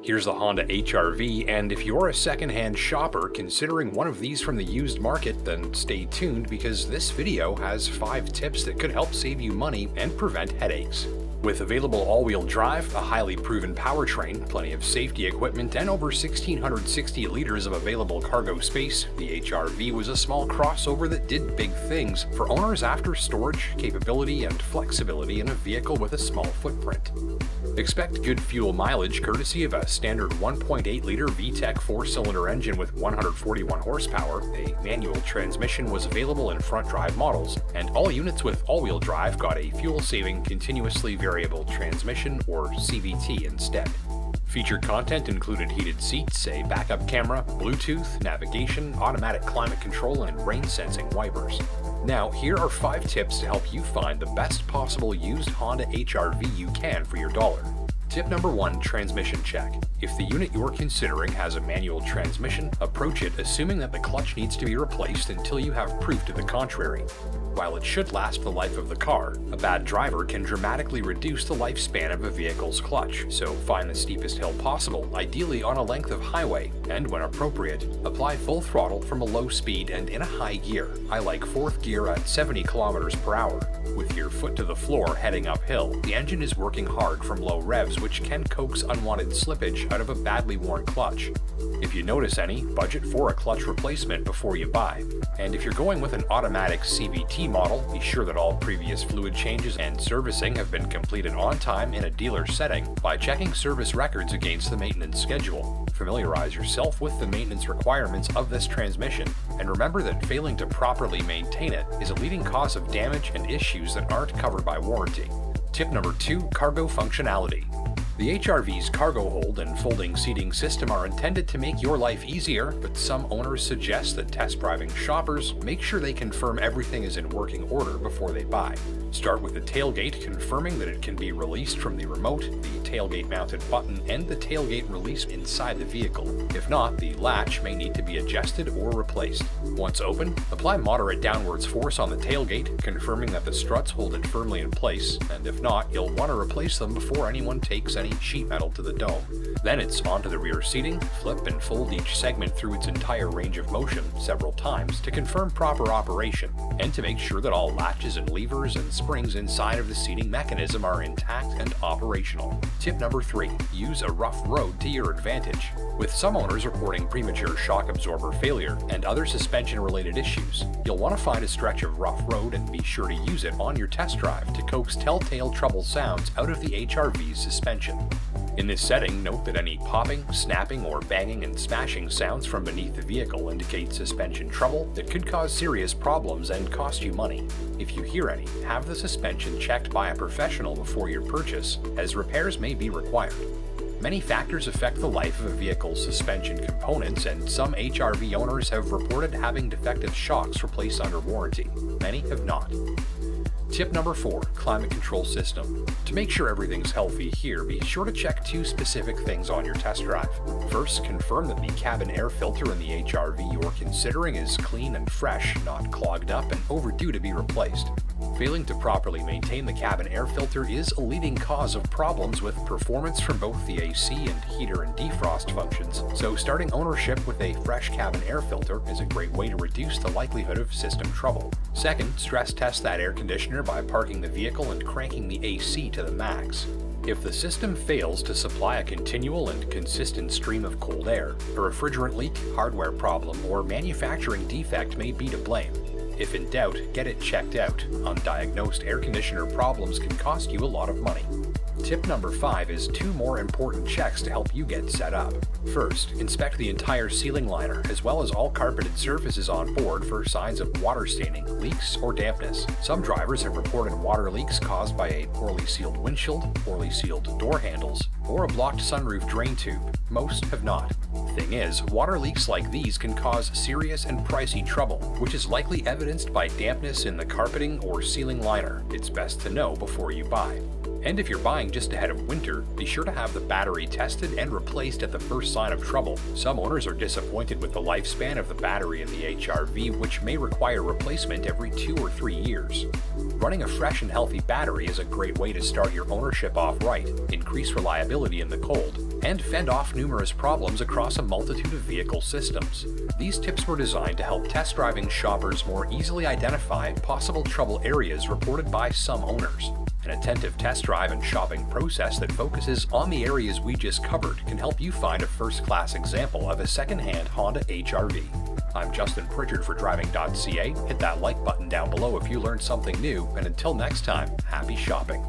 Here's the Honda HR-V, and if you're a secondhand shopper considering one of these from the used market, then stay tuned because this video has 5 tips that could help save you money and prevent headaches. With available all-wheel drive, a highly proven powertrain, plenty of safety equipment, and over 1,660 liters of available cargo space, the HR-V was a small crossover that did big things for owners after storage, capability, and flexibility in a vehicle with a small footprint. Expect good fuel mileage courtesy of a standard 1.8-liter VTEC 4-cylinder engine with 141 horsepower. A manual transmission was available in front-drive models, and all units with all-wheel drive got a fuel-saving continuously variable transmission, or CVT, instead. Featured content included heated seats, a backup camera, Bluetooth, navigation, automatic climate control, and rain-sensing wipers. Now, here are 5 tips to help you find the best possible used Honda HR-V you can for your dollar. Tip number 1, transmission check. If the unit you're considering has a manual transmission, approach it assuming that the clutch needs to be replaced until you have proof to the contrary. While it should last the life of the car, a bad driver can dramatically reduce the lifespan of a vehicle's clutch, so find the steepest hill possible, ideally on a length of highway, and when appropriate, apply full throttle from a low speed and in a high gear. I like 4th gear at 70 km per hour. With your foot to the floor heading uphill, the engine is working hard from low revs, which can coax unwanted slippage out of a badly worn clutch. If you notice any, budget for a clutch replacement before you buy. And if you're going with an automatic CVT model, be sure that all previous fluid changes and servicing have been completed on time in a dealer setting by checking service records against the maintenance schedule. Familiarize yourself with the maintenance requirements of this transmission, and remember that failing to properly maintain it is a leading cause of damage and issues that aren't covered by warranty. Tip number 2, cargo functionality. The HR-V's cargo hold and folding seating system are intended to make your life easier, but some owners suggest that test driving shoppers make sure they confirm everything is in working order before they buy. Start with the tailgate, confirming that it can be released from the remote, the tailgate mounted button, and the tailgate release inside the vehicle. If not, the latch may need to be adjusted or replaced. Once open, apply moderate downwards force on the tailgate, confirming that the struts hold it firmly in place, and if not, you'll want to replace them before anyone takes any sheet metal to the dome. Then it's onto the rear seating, flip and fold each segment through its entire range of motion several times to confirm proper operation, and to make sure that all latches and levers and springs inside of the seating mechanism are intact and operational. Tip number 3, use a rough road to your advantage. With some owners reporting premature shock absorber failure and other suspension-related issues, you'll want to find a stretch of rough road and be sure to use it on your test drive to coax telltale trouble sounds out of the HR-V's suspension. In this setting, note that any popping, snapping, or banging and smashing sounds from beneath the vehicle indicate suspension trouble that could cause serious problems and cost you money. If you hear any, have the suspension checked by a professional before your purchase, as repairs may be required. Many factors affect the life of a vehicle's suspension components, and some HR-V owners have reported having defective shocks replaced under warranty. Many have not. Tip number 4, climate control system. To make sure everything's healthy here, be sure to check 2 specific things on your test drive. First, confirm that the cabin air filter in the HR-V you're considering is clean and fresh, not clogged up and overdue to be replaced. Failing to properly maintain the cabin air filter is a leading cause of problems with performance from both the AC and heater and defrost functions, so starting ownership with a fresh cabin air filter is a great way to reduce the likelihood of system trouble. Second, stress test that air conditioner by parking the vehicle and cranking the AC to the max. If the system fails to supply a continual and consistent stream of cold air, a refrigerant leak, hardware problem, or manufacturing defect may be to blame. If in doubt, get it checked out. Undiagnosed air conditioner problems can cost you a lot of money. Tip number 5 is 2 more important checks to help you get set up. First, inspect the entire ceiling liner as well as all carpeted surfaces on board for signs of water staining, leaks, or dampness. Some drivers have reported water leaks caused by a poorly sealed windshield, poorly sealed door handles, or a blocked sunroof drain tube. Most have not. Thing is, water leaks like these can cause serious and pricey trouble, which is likely evidenced by dampness in the carpeting or ceiling liner. It's best to know before you buy. And if you're buying just ahead of winter, be sure to have the battery tested and replaced at the first sign of trouble. Some owners are disappointed with the lifespan of the battery in the HR-V, which may require replacement every 2 or 3 years. Running a fresh and healthy battery is a great way to start your ownership off right, increase reliability in the cold, and fend off numerous problems across a multitude of vehicle systems. These tips were designed to help test driving shoppers more easily identify possible trouble areas reported by some owners. An attentive test drive and shopping process that focuses on the areas we just covered can help you find a first-class example of a second-hand Honda HR-V. I'm Justin Pritchard for Driving.ca. Hit that like button down below if you learned something new, and until next time, happy shopping.